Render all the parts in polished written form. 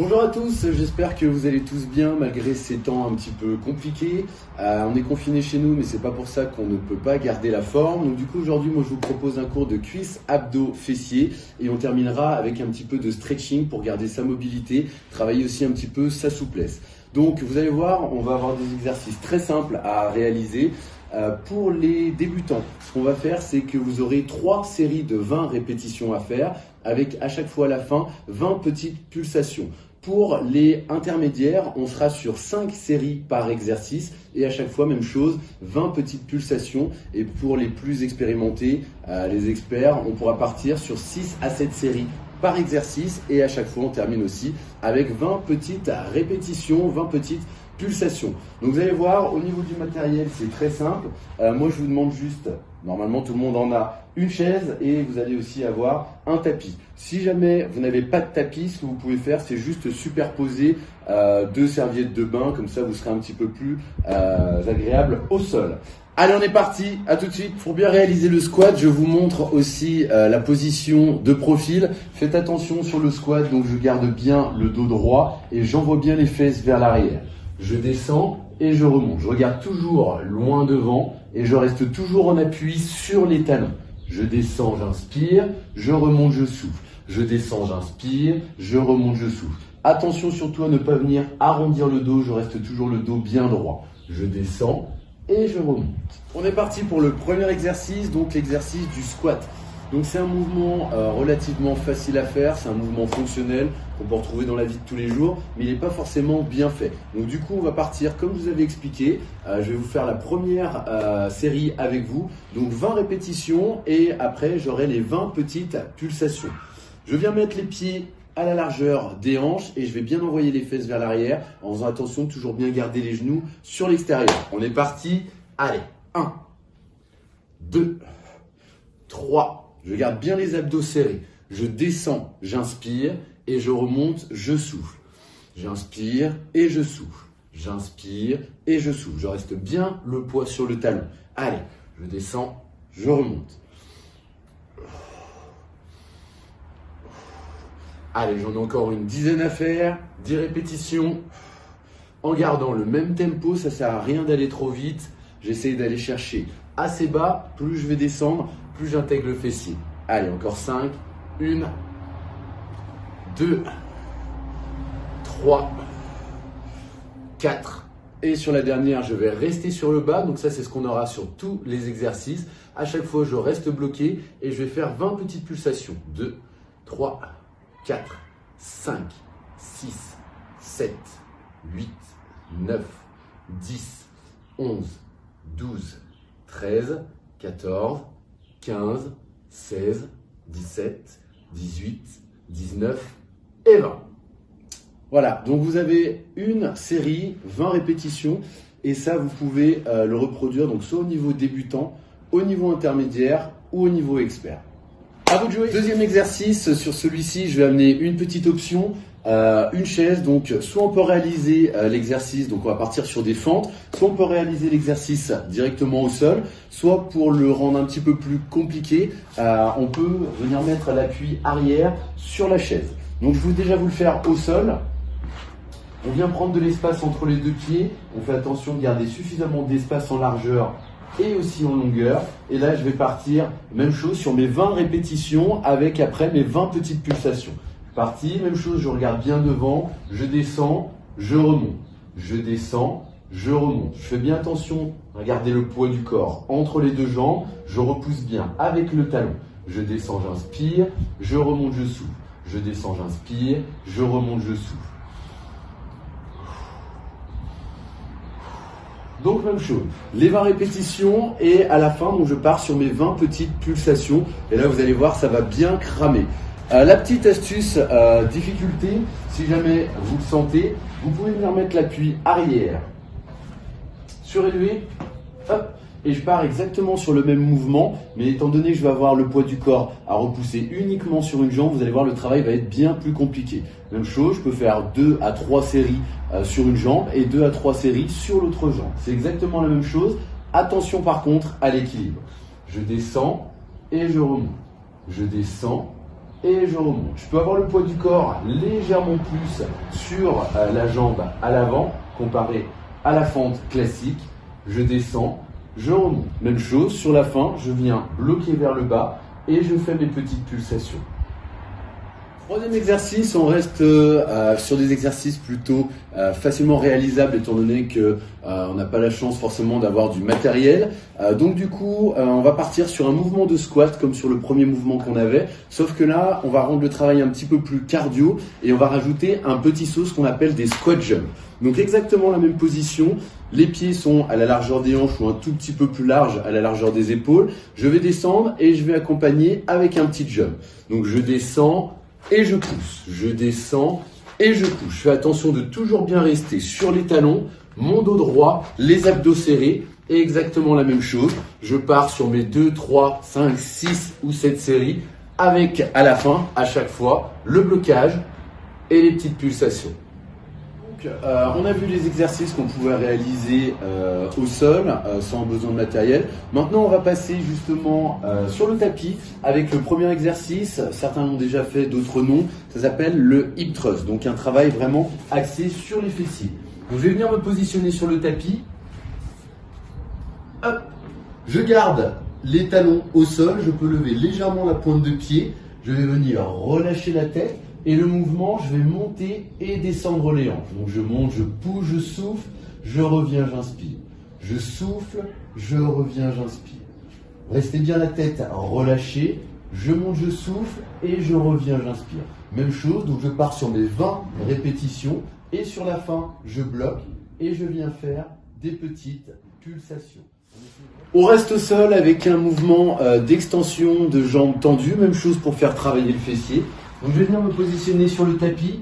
Bonjour à tous, j'espère que vous allez tous bien malgré ces temps un petit peu compliqués. On est confinés chez nous, mais c'est pas pour ça qu'on ne peut pas garder la forme. Donc du coup aujourd'hui, moi je vous propose un cours de cuisses, abdos, fessiers et on terminera avec un petit peu de stretching pour garder sa mobilité, travailler aussi un petit peu sa souplesse. Donc vous allez voir, on va avoir des exercices très simples à réaliser. Pour les débutants, ce qu'on va faire, c'est que vous aurez 3 séries de 20 répétitions à faire avec à chaque fois à la fin 20 petites pulsations. Pour les intermédiaires, on sera sur 5 séries par exercice et à chaque fois, même chose, 20 petites pulsations. Et pour les plus expérimentés, les experts, on pourra partir sur 6 à 7 séries par exercice et à chaque fois, on termine aussi avec 20 petites répétitions, 20 petites pulsations. Donc vous allez voir, au niveau du matériel, c'est très simple. Moi, je vous demande juste, normalement tout le monde en a, une chaise et vous allez aussi avoir un tapis. Si jamais vous n'avez pas de tapis, ce que vous pouvez faire, c'est juste superposer 2 serviettes de bain, comme ça vous serez un petit peu plus agréable au sol. Allez, on est parti, à tout de suite. Pour bien réaliser le squat, je vous montre aussi la position de profil. Faites attention sur le squat, donc je garde bien le dos droit et j'envoie bien les fesses vers l'arrière. Je descends et je remonte. Je regarde toujours loin devant et je reste toujours en appui sur les talons. Je descends, j'inspire, je remonte, je souffle. Je descends, j'inspire, je remonte, je souffle. Attention surtout à ne pas venir arrondir le dos, je reste toujours le dos bien droit. Je descends et je remonte. On est parti pour le premier exercice, donc l'exercice du squat. Donc c'est un mouvement relativement facile à faire, c'est un mouvement fonctionnel qu'on peut retrouver dans la vie de tous les jours, mais il n'est pas forcément bien fait. Donc du coup on va partir comme je vous avais expliqué, je vais vous faire la première série avec vous, donc 20 répétitions et après j'aurai les 20 petites pulsations. Je viens mettre les pieds à la largeur des hanches et je vais bien envoyer les fesses vers l'arrière en faisant attention de toujours bien garder les genoux sur l'extérieur. On est parti, allez, 1, 2, 3, je garde bien les abdos serrés. Je descends, j'inspire et je remonte, je souffle. J'inspire et je souffle. J'inspire et je souffle. Je reste bien le poids sur le talon. Allez, je descends, je remonte. Allez, j'en ai encore une dizaine à faire. 10 répétitions. En gardant le même tempo, ça ne sert à rien d'aller trop vite. J'essaye d'aller chercher assez bas. Plus je vais descendre, plus j'intègre le fessier. Allez, encore 5. 1, 2, 3, 4. Et sur la dernière, je vais rester sur le bas. Donc ça, c'est ce qu'on aura sur tous les exercices. À chaque fois, je reste bloqué et je vais faire 20 petites pulsations. 2, 3, 4, 5, 6, 7, 8, 9, 10, 11, 12, 13, 14, 15, 16, 17, 18, 19 et 20. Voilà, donc vous avez une série, 20 répétitions et ça vous pouvez le reproduire donc soit au niveau débutant, au niveau intermédiaire ou au niveau expert. À vous de jouer. Deuxième exercice, sur celui-ci je vais amener une petite option. Une chaise, donc soit on peut réaliser l'exercice, donc on va partir sur des fentes, soit on peut réaliser l'exercice directement au sol, soit pour le rendre un petit peu plus compliqué, on peut venir mettre l'appui arrière sur la chaise. Donc je vais déjà vous le faire au sol. On vient prendre de l'espace entre les deux pieds, on fait attention de garder suffisamment d'espace en largeur et aussi en longueur. Et là je vais partir, même chose sur mes 20 répétitions avec après mes 20 petites pulsations. Parti, même chose, je regarde bien devant, je descends, je remonte, je descends, je remonte. Je fais bien attention à garder le poids du corps entre les deux jambes, je repousse bien avec le talon. Je descends, j'inspire, je remonte, je souffle. Je descends, j'inspire, je remonte, je souffle. Donc même chose, les 20 répétitions et à la fin, donc je pars sur mes 20 petites pulsations et là vous allez voir, ça va bien cramer. La petite astuce, difficulté, si jamais vous le sentez, vous pouvez venir mettre l'appui arrière, surélevé, hop, et je pars exactement sur le même mouvement, mais étant donné que je vais avoir le poids du corps à repousser uniquement sur une jambe, vous allez voir le travail va être bien plus compliqué. Même chose, je peux faire 2 à 3 séries sur une jambe et 2 à 3 séries sur l'autre jambe. C'est exactement la même chose, attention par contre à l'équilibre. Je descends et je remonte, je descends et je remonte. Je peux avoir le poids du corps légèrement plus sur la jambe à l'avant comparé à la fente classique. Je descends, je remonte. Même chose, sur la fin, je viens bloquer vers le bas et je fais mes petites pulsations. Troisième exercice, on reste sur des exercices plutôt facilement réalisables étant donné que on n'a pas la chance forcément d'avoir du matériel. Donc du coup, on va partir sur un mouvement de squat comme sur le premier mouvement qu'on avait, sauf que là, on va rendre le travail un petit peu plus cardio et on va rajouter un petit saut, ce qu'on appelle des squat jumps. Donc exactement la même position, les pieds sont à la largeur des hanches ou un tout petit peu plus large à la largeur des épaules. Je vais descendre et je vais accompagner avec un petit jump. Donc je descends et je pousse, je descends et je pousse. Je fais attention de toujours bien rester sur les talons, mon dos droit, les abdos serrés et exactement la même chose. Je pars sur mes 2, 3, 5, 6 ou 7 séries avec à la fin, à chaque fois, le blocage et les petites pulsations. On a vu les exercices qu'on pouvait réaliser au sol sans besoin de matériel. Maintenant, on va passer justement sur le tapis avec le premier exercice. Certains l'ont déjà fait, d'autres non. Ça s'appelle le hip thrust, donc un travail vraiment axé sur les fessiers. Donc, je vais venir me positionner sur le tapis. Hop. Je garde les talons au sol. Je peux lever légèrement la pointe de pied. Je vais venir relâcher la tête. Et le mouvement, je vais monter et descendre les hanches. Donc je monte, je pousse, je souffle, je reviens, j'inspire. Je souffle, je reviens, j'inspire. Restez bien la tête relâchée. Je monte, je souffle et je reviens, j'inspire. Même chose, donc je pars sur mes 20 répétitions et sur la fin, je bloque et je viens faire des petites pulsations. On reste au sol avec un mouvement d'extension de jambes tendues. Même chose pour faire travailler le fessier. Donc je vais venir me positionner sur le tapis,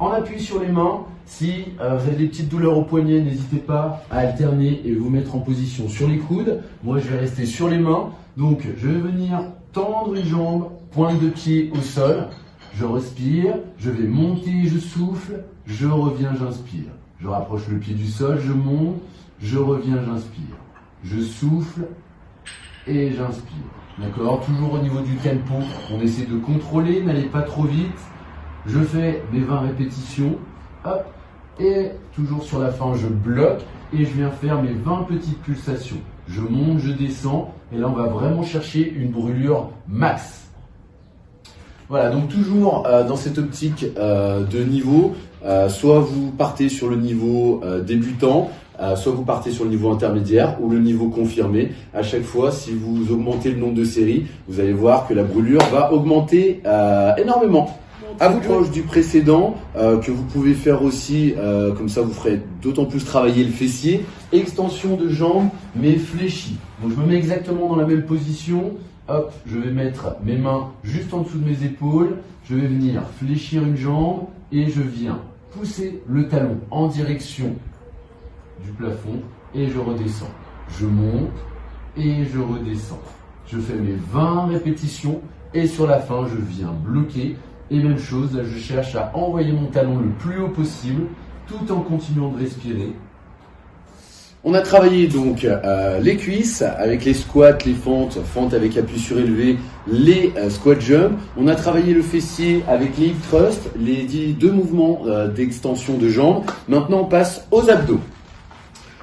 en appui sur les mains. Si vous avez des petites douleurs au poignet, n'hésitez pas à alterner et vous mettre en position sur les coudes. Moi je vais rester sur les mains. Donc je vais venir tendre les jambes, pointe de pied au sol. Je respire, je vais monter, je souffle, je reviens, j'inspire. Je rapproche le pied du sol, je monte, je reviens, j'inspire. Je souffle et j'inspire. D'accord, toujours au niveau du tempo, on essaie de contrôler, n'allez pas trop vite. Je fais mes 20 répétitions, hop, et toujours sur la fin, je bloque et je viens faire mes 20 petites pulsations. Je monte, je descends, et là on va vraiment chercher une brûlure max. Voilà, donc toujours dans cette optique de niveau, soit vous partez sur le niveau débutant, soit vous partez sur le niveau intermédiaire ou le niveau confirmé. À chaque fois, si vous augmentez le nombre de séries, vous allez voir que la brûlure va augmenter énormément. À vous proche du précédent, que vous pouvez faire aussi, comme ça vous ferez d'autant plus travailler le fessier. Extension de jambes, mais fléchie. Donc je me mets exactement dans la même position. Hop, je vais mettre mes mains juste en dessous de mes épaules. Je vais venir fléchir une jambe et je viens pousser le talon en direction du plafond et je redescends. Je monte et je redescends. Je fais mes 20 répétitions et sur la fin, je viens bloquer. Et même chose, là, je cherche à envoyer mon talon le plus haut possible tout en continuant de respirer. On a travaillé donc les cuisses avec les squats, les fentes avec appui surélevé, les squat jumps. On a travaillé le fessier avec les hip thrust, les deux mouvements d'extension de jambes. Maintenant, on passe aux abdos.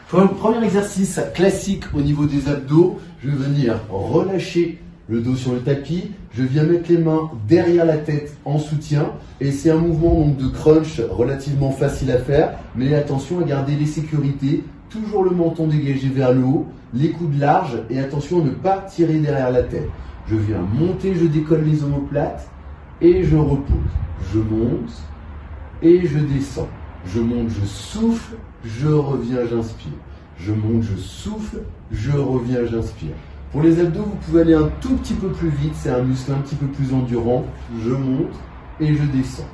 Pour le premier exercice classique au niveau des abdos, je vais venir relâcher le dos sur le tapis. Je viens mettre les mains derrière la tête en soutien. Et c'est un mouvement donc, de crunch relativement facile à faire. Mais attention à garder les sécurités. Toujours le menton dégagé vers le haut, les coudes larges et attention à ne pas tirer derrière la tête. Je viens monter, je décolle les omoplates et je repose. Je monte et je descends. Je monte, je souffle, je reviens, j'inspire. Je monte, je souffle, je reviens, j'inspire. Pour les abdos, vous pouvez aller un tout petit peu plus vite, c'est un muscle un petit peu plus endurant. Je monte et je descends.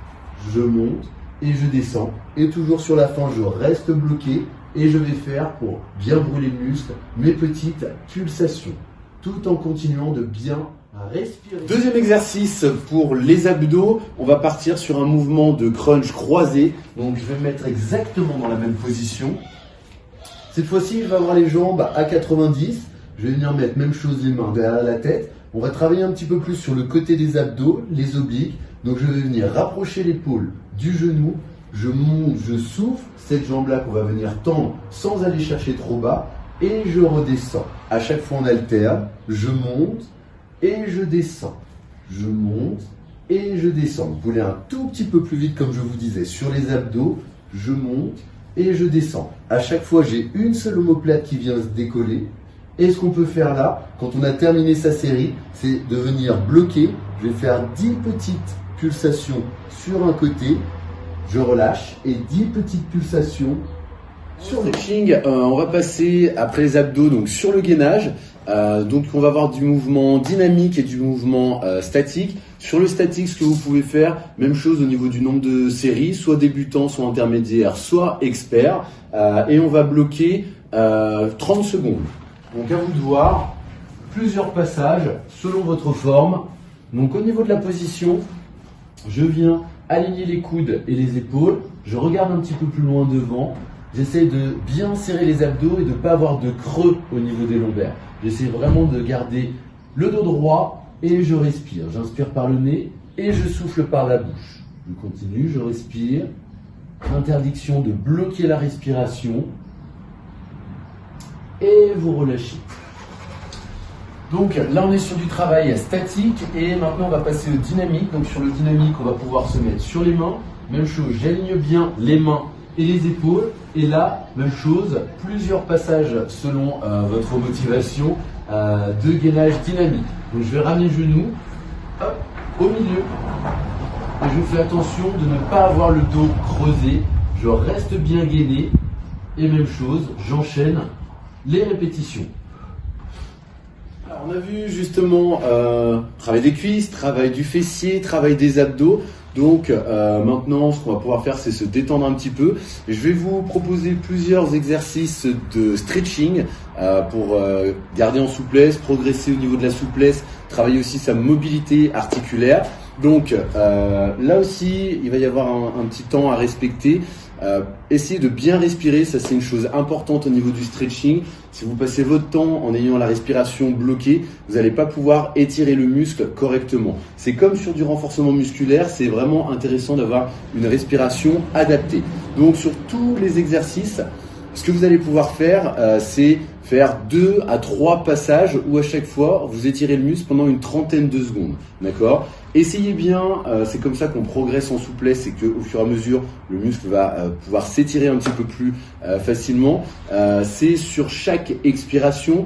Je monte et je descends. Et toujours sur la fin, je reste bloqué. Et je vais faire, pour bien brûler le muscle, mes petites pulsations, tout en continuant de bien respirer. Deuxième exercice pour les abdos, on va partir sur un mouvement de crunch croisé. Donc je vais me mettre exactement dans la même position. Cette fois-ci, je vais avoir les jambes à 90. Je vais venir mettre même chose les mains derrière la tête. On va travailler un petit peu plus sur le côté des abdos, les obliques. Donc je vais venir rapprocher l'épaule du genou. Je monte, je souffle, cette jambe-là qu'on va venir tendre sans aller chercher trop bas. Et je redescends. À chaque fois on alterne. Je monte et je descends. Je monte et je descends. Vous pouvez aller un tout petit peu plus vite comme je vous disais. Sur les abdos, je monte et je descends. À chaque fois, j'ai une seule omoplate qui vient se décoller. Et ce qu'on peut faire là, quand on a terminé sa série, c'est de venir bloquer. Je vais faire 10 petites pulsations sur un côté. Je relâche et 10 petites pulsations sur le stretching. On va passer après les abdos donc sur le gainage. Donc on va avoir du mouvement dynamique et du mouvement statique. Sur le statique, ce que vous pouvez faire, même chose au niveau du nombre de séries, soit débutant, soit intermédiaire, soit expert. Et on va bloquer 30 secondes. Donc à vous de voir, plusieurs passages selon votre forme. Donc au niveau de la position, je viens aligner les coudes et les épaules. Je regarde un petit peu plus loin devant. J'essaie de bien serrer les abdos et de ne pas avoir de creux au niveau des lombaires. J'essaie vraiment de garder le dos droit et je respire. J'inspire par le nez et je souffle par la bouche. Je continue, je respire. Interdiction de bloquer la respiration. Et vous relâchez. Donc là on est sur du travail statique et maintenant on va passer au dynamique. Donc sur le dynamique on va pouvoir se mettre sur les mains. Même chose, j'aligne bien les mains et les épaules. Et là, même chose, plusieurs passages selon votre motivation de gainage dynamique. Donc je vais ramener le genou hop, au milieu. Et je fais attention de ne pas avoir le dos creusé. Je reste bien gainé. Et même chose, j'enchaîne les répétitions. Alors on a vu justement travail des cuisses, travail du fessier, travail des abdos. Donc maintenant, ce qu'on va pouvoir faire, c'est se détendre un petit peu. Je vais vous proposer plusieurs exercices de stretching pour garder en souplesse, progresser au niveau de la souplesse, travailler aussi sa mobilité articulaire. Donc là aussi, il va y avoir un petit temps à respecter. Essayez de bien respirer, ça c'est une chose importante au niveau du stretching. Si vous passez votre temps en ayant la respiration bloquée, vous n'allez pas pouvoir étirer le muscle correctement. C'est comme sur du renforcement musculaire, c'est vraiment intéressant d'avoir une respiration adaptée. Donc sur tous les exercices, ce que vous allez pouvoir faire, c'est faire 2 à 3 passages où à chaque fois vous étirez le muscle pendant une trentaine de secondes. D'accord ? Essayez bien, c'est comme ça qu'on progresse en souplesse et qu'au fur et à mesure le muscle va pouvoir s'étirer un petit peu plus facilement. C'est sur chaque expiration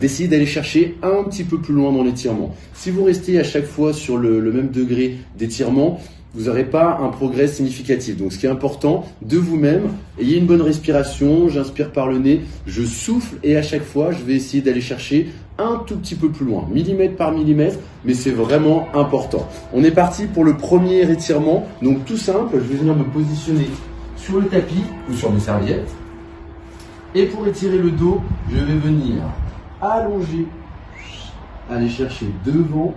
d'essayer d'aller chercher un petit peu plus loin dans l'étirement. Si vous restez à chaque fois sur le même degré d'étirement, vous n'aurez pas un progrès significatif. Donc ce qui est important, de vous-même, ayez une bonne respiration, j'inspire par le nez, je souffle et à chaque fois, je vais essayer d'aller chercher un tout petit peu plus loin, millimètre par millimètre, mais c'est vraiment important. On est parti pour le premier étirement. Donc tout simple, je vais venir me positionner sur le tapis ou sur mes serviettes. Et pour étirer le dos, je vais venir allonger, aller chercher devant.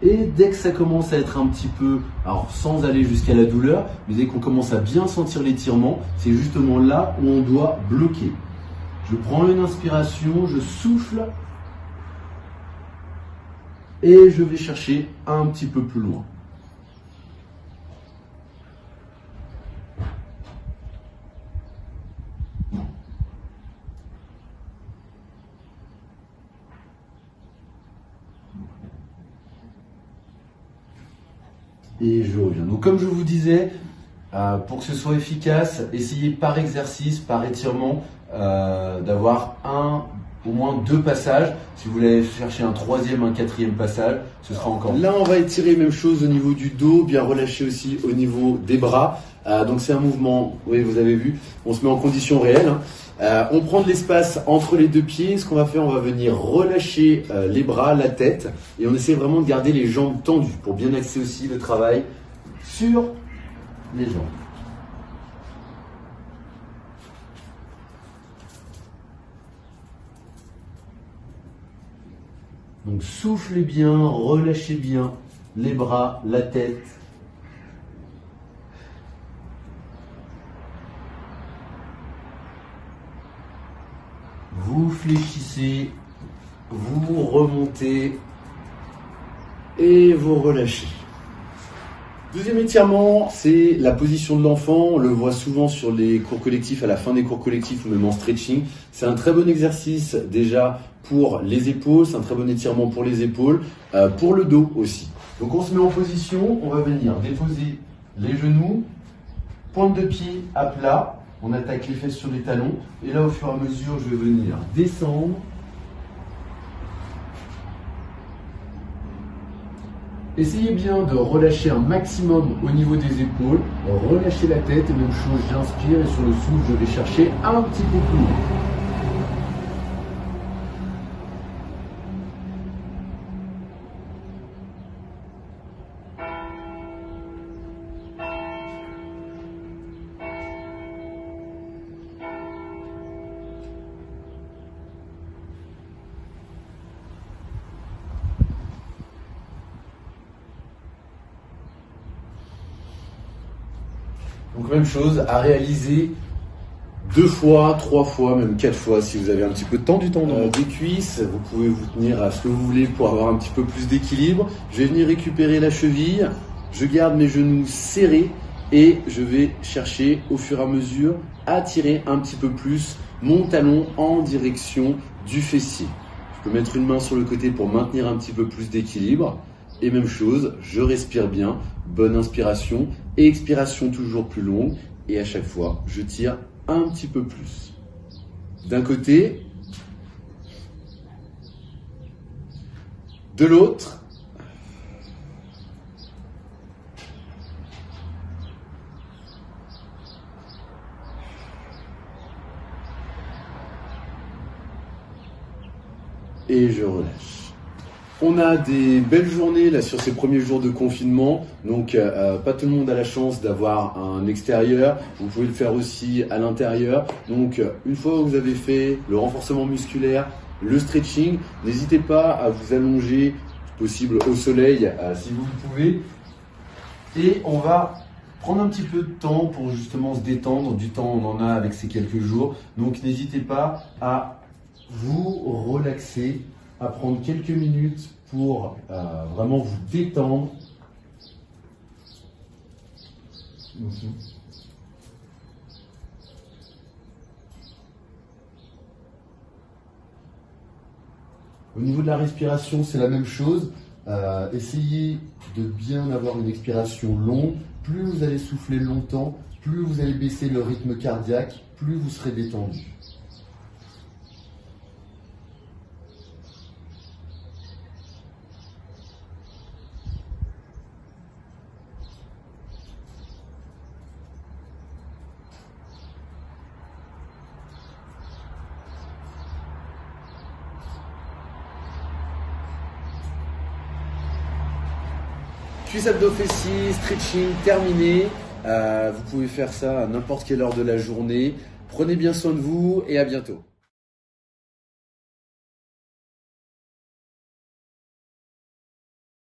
Et dès que ça commence à être un petit peu, alors sans aller jusqu'à la douleur, mais dès qu'on commence à bien sentir l'étirement, c'est justement là où on doit bloquer. Je prends une inspiration, je souffle et je vais chercher un petit peu plus loin. Et je reviens. Donc comme je vous disais, pour que ce soit efficace, essayez par exercice, par étirement, d'avoir au moins 2 passages. Si vous voulez chercher un 3e, un 4e passage, ce sera encore. Là, on va étirer même chose au niveau du dos, bien relâcher aussi au niveau des bras. Donc c'est un mouvement, oui, vous avez vu, on se met en condition réelle. On prend de l'espace entre les 2 pieds. Ce qu'on va faire, on va venir relâcher les bras, la tête, et on essaie vraiment de garder les jambes tendues pour bien axer aussi le travail sur les jambes. Donc soufflez bien, relâchez bien les bras, la tête. Vous fléchissez vous remontez et vous relâchez. Deuxième étirement, c'est la position de l'enfant. On le voit souvent sur les cours collectifs, à la fin des cours collectifs ou même en stretching. C'est un très bon exercice déjà pour les épaules, c'est un très bon étirement pour les épaules, pour le dos aussi. Donc on se met en position, on va venir déposer les genoux, pointe de pied à plat, on attaque les fesses sur les talons. Et là au fur et à mesure, je vais venir descendre. Essayez bien de relâcher un maximum au niveau des épaules, relâchez la tête, même chose, j'inspire et sur le souffle, je vais chercher un petit peu plus haut. Donc même chose à réaliser 2 fois, 3 fois, même 4 fois si vous avez un petit peu de temps du temps dans des cuisses. Vous pouvez vous tenir à ce que vous voulez pour avoir un petit peu plus d'équilibre. Je vais venir récupérer la cheville, je garde mes genoux serrés et je vais chercher au fur et à mesure à tirer un petit peu plus mon talon en direction du fessier. Je peux mettre une main sur le côté pour maintenir un petit peu plus d'équilibre. Et même chose, je respire bien, bonne inspiration et expiration toujours plus longue. Et à chaque fois, je tire un petit peu plus. D'un côté, de l'autre. Et je relâche. On a des belles journées là sur ces premiers jours de confinement, donc pas tout le monde a la chance d'avoir un extérieur, vous pouvez le faire aussi à l'intérieur. Donc une fois que vous avez fait le renforcement musculaire, le stretching, n'hésitez pas à vous allonger, si possible au soleil si vous le pouvez. Et on va prendre un petit peu de temps pour justement se détendre, du temps on en a avec ces quelques jours, donc n'hésitez pas à vous relaxer, à prendre quelques minutes pour vraiment vous détendre. Au niveau de la respiration, c'est la même chose. Essayez de bien avoir une expiration longue. Plus vous allez souffler longtemps, plus vous allez baisser le rythme cardiaque, plus vous serez détendu. Cuisse abdos fessiers, stretching terminé. Vous pouvez faire ça à n'importe quelle heure de la journée. Prenez bien soin de vous et à bientôt.